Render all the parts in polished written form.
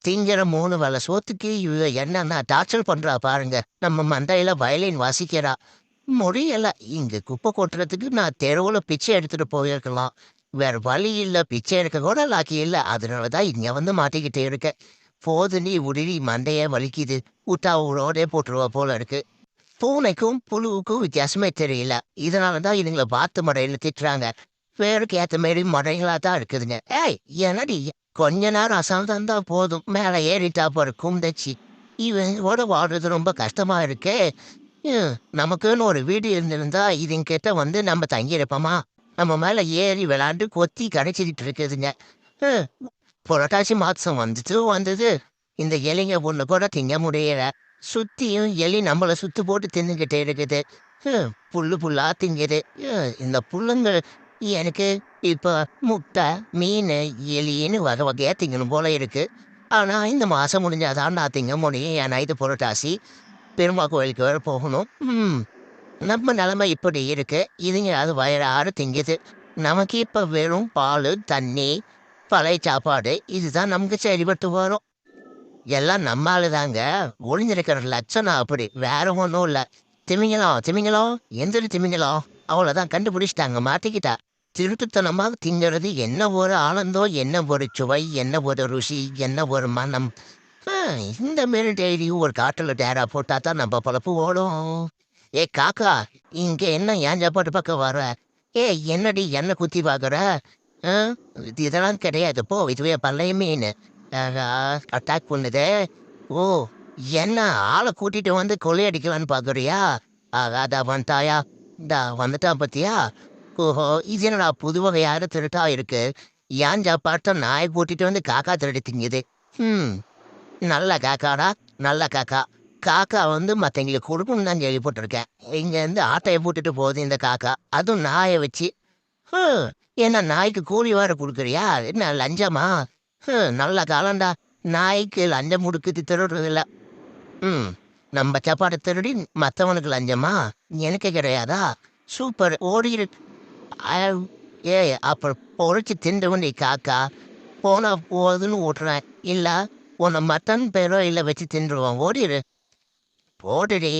திங்கிற 3 வேளை சோத்துக்கு இவ என்னன்னா டார்ச்சர் பண்றா பாருங்க. நம்ம மண்டையில வயலின் வாசிக்கிறா. முடியல. இங்க குப்பை கொட்டுறதுக்கு நான் தெருவுல பிச்சை எடுத்துட்டு போயிருக்கலாம். வேற வழி இல்ல. பிச்சை எடுக்க கூட லாக்கி இல்ல. அதனால தான் இங்க வந்து மாட்டிக்கிட்டு இருக்கேன். போதுண்டி உருளி மண்டைய வலிக்குது. உட்டா உயிரோடே போட்டுருவா போல இருக்கு. பூனைக்கும் புழுவுக்கும் வித்தியாசமே தெரியல. இதனால தான் இதுங்கள வாத்து மடைன்னு திட்டுறாங்க. பேருக்கு ஏத்த மாரி மடைகளா தான் இருக்குதுங்க. ஏய் என்னடி கொஞ்ச நேரம் அசால்ட்டா இருந்தா போதும். மேல ஏறிட்டா போற குந்தச்சி. இவங்களோட வாழ்றது ரொம்ப கஷ்டமா இருக்கே. நமக்குன்னு ஒரு வீடு இருந்திருந்தா இதுங்கிட்ட வந்து நம்ம தங்கியிருப்போமா? நம்ம மேல ஏறி விளையாண்டு கொத்தி கடைச்சிக்கிட்டு இருக்குதுங்க. ம், புரட்டாசி மாசம் வந்தது. இந்த எலிங்க ஒண்ணு கூட திங்க முடியல. சுத்தியும் எலி நம்மள சுத்து போட்டு தின்னுகிட்டே இருக்குது. புல்லு புல்லா திங்குது. இந்த புல்லுங்க எனக்கு இப்ப முட்டை, மீன், எலின்னு வகை வகையா திங்கணும் போல இருக்கு. ஆனா இந்த மாசம் முடிஞ்சாதான் நான் திங்க முடியும். ஏன்னா இது புரட்டாசி. பெருமா கோயிலுக்கு வேற போகணும். நம்ம நிலைமை இப்படி இருக்கு. இதுங்க அது வயிறார திங்குது. நமக்கு இப்ப வெறும் பாலு, தண்ணி, பழைய சாப்பாடு இதுதான் நமக்கு சரிபட்டு வரும். எல்லாம் நம்ம ஆளுதாங்க. ஒளிஞ்சிருக்கிற லட்சணம் அப்படி. வேற ஒண்ணும் இல்ல. திமிங்கலம் திமிங்கலம் எந்திரி திமிங்கலம். அவ்வளோதான் கண்டுபிடிச்சிட்டாங்க. மாட்டிக்கிட்டா. திருட்டுத்தனமாக திங்கிறது என்ன ஒரு ஆனந்தம், என்ன ஒரு சுவை, என்ன ஒரு ருசி, என்ன ஒரு மனம். ஆ, இந்த மாரி டெய்லியும் ஒரு காட்டுல டேரா போட்டா தான் நம்ம பொழப்பு ஓடும். ஏ காக்கா, இங்க என்ன ஏன் சாப்பாட்டு பக்கம் வர? ஏய் என்னடி என்ன குத்தி பாக்குற? ஆ, இதெல்லாம் கிடையாது. போ இதுவே பழைய மீன். அட்டாக் பண்ணுதே. ஓ என்ன ஆளை கூட்டிட்டு வந்து கொள்ளையடிக்கலான்னு பாக்குறியா? அதான் வந்துட்டாயா? இந்தா வந்துட்டான் பத்தியா? ஓஹோ இது என்னடா புது வகையான திருட்டா இருக்கு. ஏன் சாப்பாட்ட நாயை கூட்டிட்டு வந்து காக்கா திருடி திங்குது. ம் நல்ல காக்காடா, நல்ல காக்கா. காக்கா வந்து மத்தவங்களுக்கு குடுக்கணும்னு தான் கேள்விப்பட்டிருக்கேன். இங்கேருந்து ஆட்டைய போட்டுட்டு போகுது இந்த காக்கா. அதுவும் நாயை வச்சு. ஹம், என்ன நாய்க்கு கூலி வேற குடுக்குறியா? என்ன லஞ்சமா? நல்ல காலம்டா. நாய்க்கு லஞ்சம் குடுக்குது திருடுறதில்ல. ம் நம்ம சாப்பாடு திருடி மற்றவனுக்கு லஞ்சமா? எனக்கு கிடையாதா? சூப்பர் ஓடிரு. அஹ், ஏய் அப்புறம் பொழைச்சி திண்டு நீ காக்கா. போனா போகுதுன்னு ஓட்டுறேன். இல்ல உன்னை மட்டன் பேரோ இல்ல வச்சு தின்றுவோம். ஓடிரு. போடுடி.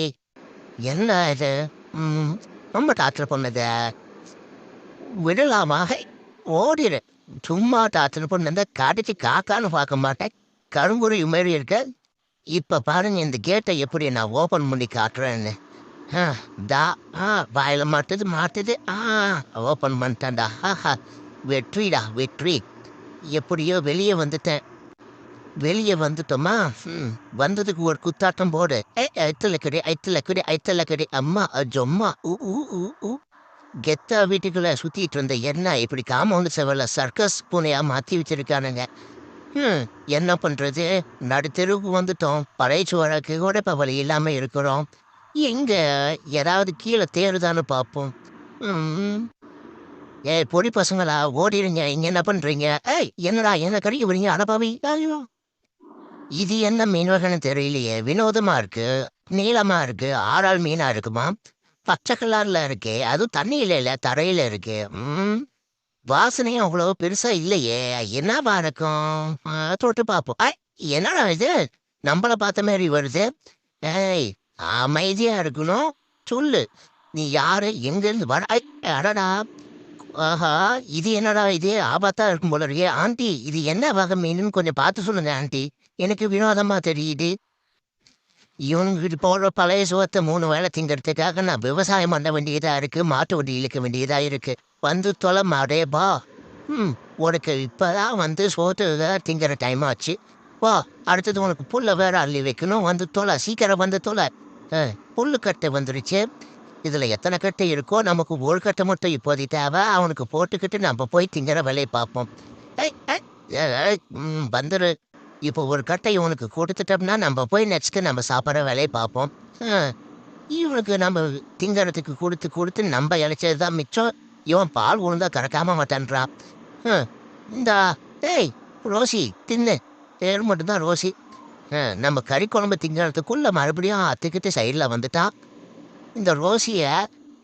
என்ன இது? ம் ரொம்ப டார்ச்சர் பண்ணது. விடலாமா? ஹை, ஓடிரு. சும்மா டார்ச்சர் பண்ண கடிச்சு காக்கான்னு பார்க்க மாட்டேன். கருங்குருவி மாரி இருக்க. இப்ப பாருங்க இந்த கேட்டை எப்படி நான் ஓபன் பண்ணி காட்டுறேன்னு. ஆ, தா ஆ வாயில மாட்டுது மாட்டுது. ஓபன் பண்ணிட்டேன்டா. வெற்றிடா வெற்றி. எப்படியோ வெளியே வந்துட்டேன். வெளியே வந்துட்டோமா? வந்ததுக்கு ஒரு குத்தாட்டம் போடு. ஐத்தலக்கடி ஐத்தலக்கடி ஐத்தலக்கடி அம்மா ஜொம்மா ஊ ஊ ஊ ஊ. கெத்தா வீட்டுக்குள்ள சுத்திட்டு இருந்த என்ன இப்படி காம்பவுண்ட் செவல்ல சர்க்கஸ் பூனையா மாத்தி வச்சிருக்கானுங்க. என்ன பண்றது? நடுத்தெருவுக்கு வந்துட்டோம். பழைய வழக்கு கூட இப்ப வழி இல்லாம இருக்கிறோம். எங்க ஏதாவது கீழே தேடுதான்னு பார்ப்போம். ம், ஏய் பொடி பசங்களா ஓடிடுங்க. இங்க என்ன பண்றீங்க? ஏய் என்னடா என்ன கடிக்க வரீங்க? அடப்பாவி. ஐயோ இது என்ன மீன் வகைன்னு தெரியலையே. வினோதமா இருக்கு. நீளமா இருக்கு. ஆறாள் மீனா இருக்குமா? பச்சை கலர்ல இருக்கே. அதுவும் தண்ணியில இல்ல தரையில இருக்கு. வாசனையும் அவ்வளோ பெருசா இல்லையே. என்னவா இருக்கும்? தொட்டு பார்ப்போம். என்னடா இது? நம்மள பார்த்த மாதிரி வருது. ஏய் அமைதியா இருக்கணும். சொல்லு. நீ யாரு? எங்க இருந்து வர? அடடா. ஆஹா இது என்னடா இது? ஆபத்தா இருக்கும் போல இருக்கே. ஆண்டி இது என்ன வகை மீனுன்னு கொஞ்சம் பார்த்து சொல்லுங்க ஆண்டி. எனக்கு வினோதமா தெரியுது. இவனுங்கிட்டு போடுற பழைய சோத்தை 3 வேளை திங்கிறதுக்காக நான் விவசாயம் பண்ண வேண்டியதா இருக்கு. மாட்டு வண்டி இழுக்க வேண்டியதா இருக்கு. வந்து தொலை மாடேபா. உனக்கு இப்பதான் வந்து சோத்து திங்கிற டைம் ஆச்சு. வா அடுத்தது உனக்கு புல்ல வேற அள்ளி வைக்கணும். வந்து தொலை சீக்கிரம் வந்து தொலை. புல்லு கட்டை வந்துருச்சு. இதுல எத்தனை கட்டை இருக்கோ நமக்கு ஒரு கட்டை மட்டும் இப்போதைக்கு தேவை. அவனுக்கு போட்டுக்கிட்டு நம்ம போய் திங்கிற வேலையை பார்ப்போம். ஏய், ஏய், வந்துரு. இப்போ ஒரு கட்டை இவனுக்கு கொடுத்துட்டோம்னா நம்ம போய் நெக்ஸ்ட்டு நம்ம சாப்பிட்ற வேலையை பார்ப்போம். அ இவனுக்கு நம்ம திங்கறதுக்கு கொடுத்து கொடுத்து நம்ம இழைச்சது தான் மிச்சம். இவன் பால் உழுந்தா கறக்காம மாட்டான்றான். இந்தா ஏய் ரோசி தின்னு. பேர் மட்டும்தான் ரோசி. நம்ம கறி குழம்பு திங்கிறதுக்குள்ள மறுபடியும் அத்துக்கிட்டு சைடில் வந்துட்டான். இந்த ரோசியை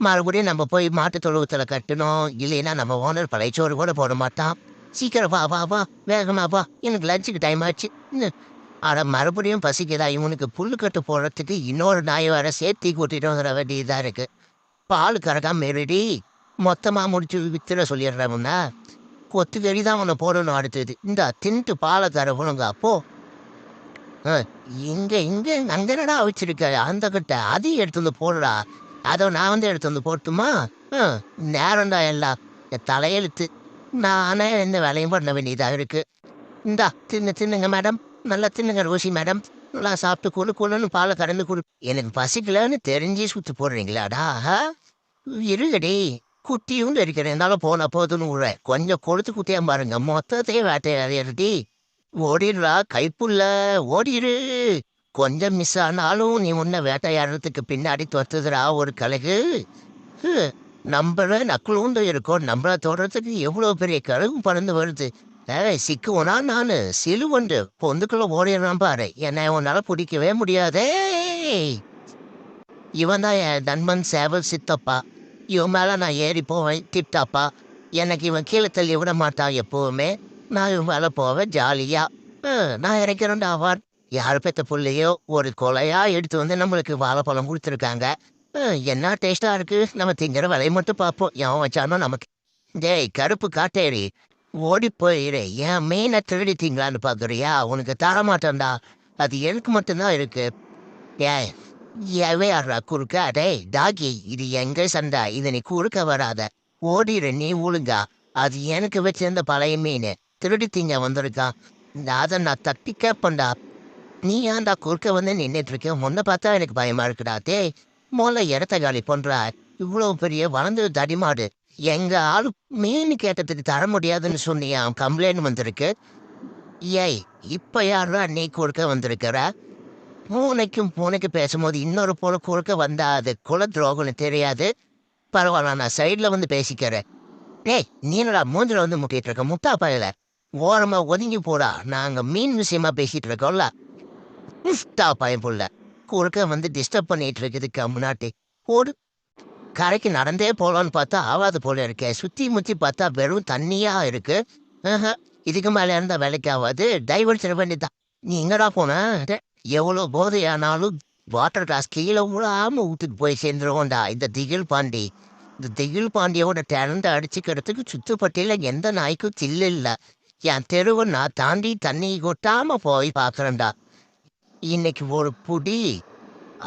மறுபடியும் நம்ம போய் மாட்டு தொழுவத்தில் கட்டணும். இல்லைன்னா நம்ம ஓனர் பழையச்சோறு கூட போட மாட்டான். சீக்கிரம் வா வா வா வேகமா வா. எனக்கு லஞ்சுக்கு டைம் ஆச்சு. ஆனா மறுபடியும் பசிக்குதா இவனுக்கு புல்லுக்கட்டு போடுறதுக்கு இன்னொரு நாய் வேற சேர்த்தி கூட்டிட்டு வந்துட வேண்டியதா இருக்கு. பால் கறக்காம இருடி, மொத்தமா முடிச்சு வித்துட சொல்லிடுறவன்னா கொத்து கறி தான் உன்னை போடணும் அடுத்தது. இந்தா தின்ட்டு பாலை கறக்கணுங்க அப்போ. இங்க இங்க அங்க என்னடா வச்சிருக்க அந்த கிட்ட அதையும் எடுத்து வந்து போடுடா. அதோ நான் வந்து எடுத்து வந்து போட்டுமா? நேரம்டா எல்லாம் என் தலையெழுத்து. நானே எந்த வேலையும் பண்ண வேண்டியதா இருக்கு. இந்தா தின்னுங்க மேடம், நல்லா தின்னுங்க ரோசி மேடம். நல்லா சாப்பிட்டு குழு குழுன்னு பாலை கறந்து கொடு. எனக்கு பசிக்கலன்னு தெரிஞ்சே சுத்து போடுறீங்களாடா? இருங்கடி, குட்டியும் இருக்கிறேன் இருந்தாலும் போன போதுன்னு விடுற. கொஞ்சம் கொழுத்து குட்டியா பாருங்க, மொத்தத்தையே வேட்டையாடி ஓடிடுறா கைப்புள்ள, ஓடிரு. கொஞ்சம் மிஸ் ஆனாலும் நீ உன்னை வேட்டையாடுறதுக்கு பின்னாடி தொத்துதுடா ஒரு கழுகு. ஹு, நம்மள நக்குழுந்து இருக்கோம், நம்மள தொடறதுக்கு எவ்வளவு பெரிய கழுகு பறந்து வருது. சிக்குவனா நானு சிலுவண்டு பொந்துக்குள்ள ஓடிடுறான் பாரு, என்னை உன்னால பிடிக்கவே முடியாதே. இவன் தான் என் நண்பன் சேவல் சித்தப்பா. இவன் மேல நான் ஏறி போவேன் டிப்டாப்பா. எனக்கு இவன் கீழே தள்ளி விட மாட்டான் எப்பவுமே. நான் இவன் மேல போவேன் ஜாலியா. நான் இறக்கிறேன்டா அவார். யார் பெத்த புள்ளையோ ஒரு கொலையா எடுத்து வந்து நம்மளுக்கு வாழைப்பழம் கொடுத்துருக்காங்க. என்ன டேஸ்டா இருக்கு, நம்ம திங்கிற விலையை மட்டும் பார்ப்போம், எவன் வச்சானோ நமக்கு. டேய் கருப்பு காட்டேரி, ஓடி போயிரு. என் மீனை திருடிட்டீங்களான்னு பாக்குறியா? உனக்கு தர மாட்டேன்டா, அது எனக்கு மட்டும்தான் இருக்கு. ஏய் எவையாடுறா குறுக்க? டேய் டாகி, இது எங்க சண்டா, இது நீ குறுக்க வராத. ஓடிடு நீ ஒழுங்கா. அது எனக்கு வச்சிருந்த பழைய மீன் திருடித்தீங்க வந்திருக்கான். அதை நான் தட்டி கேப்பண்டா. நீ ஏன்டா குறுக்க வந்து நின்றுட்டு இருக்க? முன்ன பார்த்தா எனக்கு பயமா இருக்குடா. டேய் முதல்ல இடத்த காலி பண்றா. இவ்வளவு பெரிய வளர்ந்து தடிமாடு எங்க ஆளு மீன் கேட்டதுக்கு தர முடியாதுன்னு சொன்னியா? கம்ப்ளைண்ட் வந்திருக்கு. ஏய் இப்ப யாரா நீ குறுக்க வந்திருக்கிற? பூனைக்கு பேசும்போது இன்னொரு போல குறுக்க வந்தா அது குல துரோகம்னு தெரியாது. பரவாயில்ல, நான் சைட்ல வந்து பேசிக்கிறேன். டேய் நீ என்னடா மூஞ்சில வந்து முட்டிட்டு இருக்க முட்டா பயல? ஓரமா ஒதுங்கி போடா, நாங்க மீன் விஷயமா பேசிட்டு இருக்கோம்ல. முட்டா பயம் புள்ள குறுக்க வந்து டிஸ்டர்ப் பண்ணிட்டு இருக்குதுக்கு முன்னாடி போடு. கரைக்கு நடந்தே போலான்னு பார்த்தா ஆவாது போல இருக்கே. சுத்தி முத்தி பார்த்தா வெறும் தண்ணியா இருக்கு. இதுக்கு மேல இருந்தா வேலைக்கு ஆகாது, டைவர்ட் செய்ய வேண்டியதான். நீ எங்கடா போன? எவ்வளோ போதையானாலும் வாட்டர் கிளாஸ் கீழே விழாம ஊத்துட்டு போய் சேர்ந்துருவோம்டா இந்த திகில் பாண்டி. இந்த திகில் பாண்டியோட டேலண்ட் அடிச்சுக்கிறதுக்கு சுத்துப்பட்டியில எந்த நாய்க்கும் சில்லு இல்லை. என் தெருவை நான் தாண்டி தண்ணி கொட்டாம போய் பார்க்குறேன்டா. இன்னைக்கு ஒரு புடி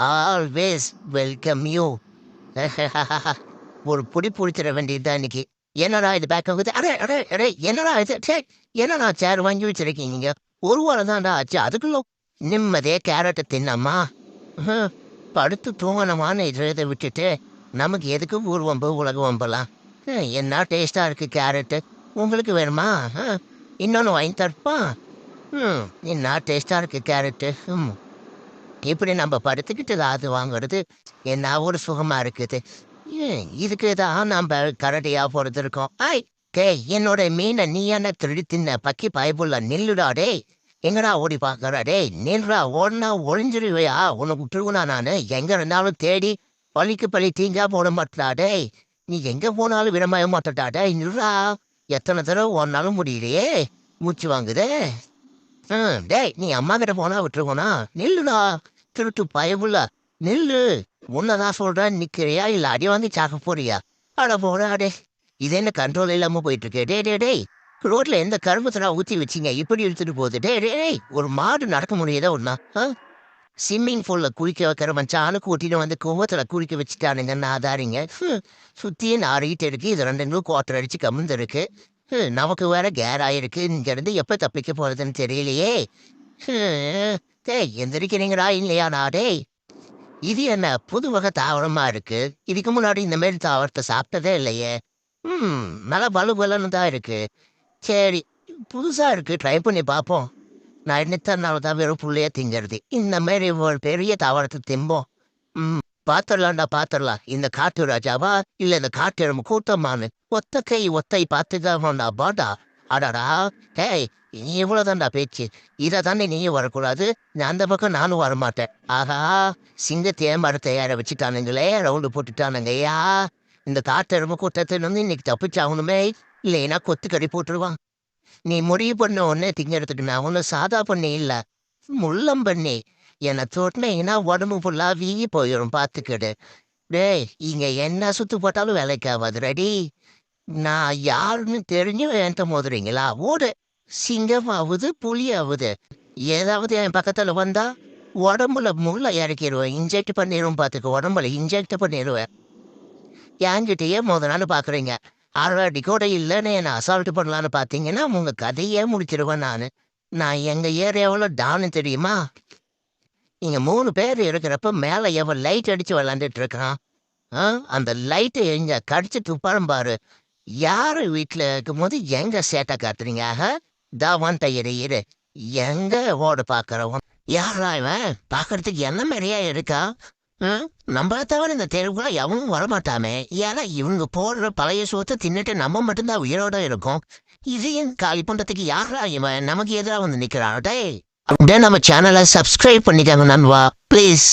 ஆல்வேஸ் வெல்கம் யூ. ஒரு புடி பிடிச்சிட வேண்டியதுதான் இன்னைக்கு. என்னடா இது பேக் ஆகுது? அடே அடே அடே என்னடா இது? என்னடா சேர் வாங்கி வச்சிருக்கீங்க? ஒரு வாரம் தான்டா ஆச்சு, அதுக்குள்ள நிம்மதியே கேரட்டை தின்னம்மா. படுத்து தூங்கணுமான்னு இதை விட்டுட்டு நமக்கு எதுக்கு ஊர் வம்பு உலக வம்பலாம்? என்ன டேஸ்டா இருக்கு கேரட்டு. உங்களுக்கு வேணுமா? இன்னொன்று வாங்கி தரப்பா. என்ன டேஸ்டா இருக்கு கேரட்டு. இப்படி நம்ம படுத்துக்கிட்டு அது வாங்குறது என்ன ஒரு சுகமா இருக்குது. இதுக்கு தான் நம்ம கரடியா பொறுத்திருக்கோம். என்னோட மீனை நீ என்ன திருடி தின்ன பக்கி பயப்புள்ள? நில்லுடா டேய். எங்கடா ஓடி பார்க்கறா? டேய் நில்றா, ஓடனா ஒழிஞ்சிருவையா? உனக்கு விட்டுருவனா நானு? எங்க இருந்தாலும் தேடி பழிக்கு பழி தீங்கா போட மாட்டா. டேய் நீ எங்க போனாலும் விடமாய மாட்டா. டேய் நில்றா. எத்தனை தடவை ஓடனாலும் முடியலையே, மூச்சு வாங்குதே. டேய் நீ அம்மா கிட்ட போனா விட்டுருவோனா? நில்லுடா திருட்டு பயமுள்ள, நில்லு. உன்னதான் சொல்றேன், நிக்கிறியா இல்ல அடி வாங்கி சாக்க போறியா? அட போடா டே. இது என்ன கண்ட்ரோல் இல்லாம போயிட்டு இருக்கு? டே டே டேய் ரோட்ல எந்த கரும்புத்தனா ஊத்தி வச்சிங்க இப்படி எடுத்துட்டு போகுது? டே டேய் ஒரு மாடு நடக்க முடியாதா ஒன்னா? ஸ்விம்மிங் பூல்ல குளிக்க வைக்கிற மச்சானு கூட்டிட்டு வந்து குவத்துல குளிக்க வச்சுட்டானுங்கன்னு ஆதாரிங்க. சுத்தியே நாரிட்டு இருக்கு. இது 2 குவார்டர் அடிச்சு கமுந்து இருக்கு. நமக்கு வேற கேர் ஆயிருக்கு. இங்க இருந்து எப்ப தப்பிக்க போறதுன்னு தெரியலையே. டேய் எந்திரிக்கிறீங்களா இல்லையா? டேய் இது என்ன புது வகை தாவரமா இருக்கு? இதுக்கு முன்னாடி இந்த மாதிரி தாவரத்தை சாப்பிட்டதே இல்லையே. நல்லா பலுன்னு தான் இருக்கு. சரி புதுசா இருக்கு, ட்ரை பண்ணி பார்ப்போம். நான் என்னத்தனால தான் வெறும் புள்ளைய திங்கிறது. இந்த மாதிரி ஒரு பெரிய தாவரத்தை திம்போம். பாத்திரலாம்டா பாத்திரலாம். இந்த காட்டு ராஜாவா இல்ல இந்த காட்டு எறும்பு கூட்டமானு ஒத்த கை ஒத்தை பார்த்துக்காமடா பாடா. அடாடா டேய் நீ இவ்வளவுதான்டா பேச்சு. இதை தானே நீயும் வரக்கூடாது, அந்த பக்கம் நானும் வரமாட்டேன். ஆகா சிங்கத்தையே மரத்தை ஏற வச்சுட்டானுங்களே, ரவுண்டு போட்டுட்டானுங்கய்யா. இந்த காட்டெருமை கூட்டத்தை வந்து இன்னைக்கு தப்பிச்சாகணுமே, இல்லைன்னா கொத்து கறி போட்டுருவான். நீ முடிவு பண்ண உடனே திங்கிறதுக்கு நான் ஒன்றும் சாதா பண்ணி இல்லை. முள்ளம்பன்னி என்னை தொட்டினீங்கன்னா உடம்பு ஃபுல்லா வீங்கி போயிடும் பார்த்துக்கிடு. டேய் இங்க என்ன சுத்து போட்டாலும் வேலைக்கு ஆகாது ரெடி. நான் யாருன்னு தெரிஞ்சு என்கிட்ட மோதுறீங்களா? ஓடு. சிங்கம் ஆகுது புலி ஆகுது. ஏதாவது என் பக்கத்துல வந்தா உடம்புல முள்ள இறக்கிடுவேன். இன்ஜெக்ட் பண்ணிடுவேன் பார்த்துக்க. உடம்புல இன்ஜெக்ட் பண்ணிடுவேன். என்கிட்டயே மோதனான்னு பாக்குறீங்க. அரை கூட இல்லைன்னு என்னை அசால்ட் பண்ணலான்னு பார்த்தீங்கன்னா உங்க கதையே முடிச்சிருவேன் நான். நான் எங்க ஏரியாவில் டான்னு தெரியுமா? இங்க 3 பேர் இருக்கிறப்ப மேலே எவன் லைட் அடிச்சு விளாண்டுட்டு இருக்கான். ஆ அந்த லைட்டு எங்க கடிச்சு துப்பாரம் பாரு. யாரு வீட்டில் இருக்கும்போது எங்க சேட்டை காத்துறீங்க? தாவான் தையரு இரு. எங்க ஓட பார்க்குறவன் யாரா இவன்? பார்க்கறதுக்கு என்ன மாதிரியா இருக்கா? நம்மள தவிர இந்த தெருவுக்குள்ள எவனும் வரமாட்டாமே. ஏன்னா இவங்க போடுற பழைய சோத்தை தின்னுட்டு நம்ம மட்டும்தான் உயிரோட இருக்கோம். இதையும் காலி பண்றதுக்கு யாரா இவன் நமக்கு எதிராக வந்து நிக்கிறான்? டேய் அப்படியே நம்ம சேனலை சப்ஸ்கிரைப் பண்ணிக்காங்க நண்பா ப்ளீஸ்.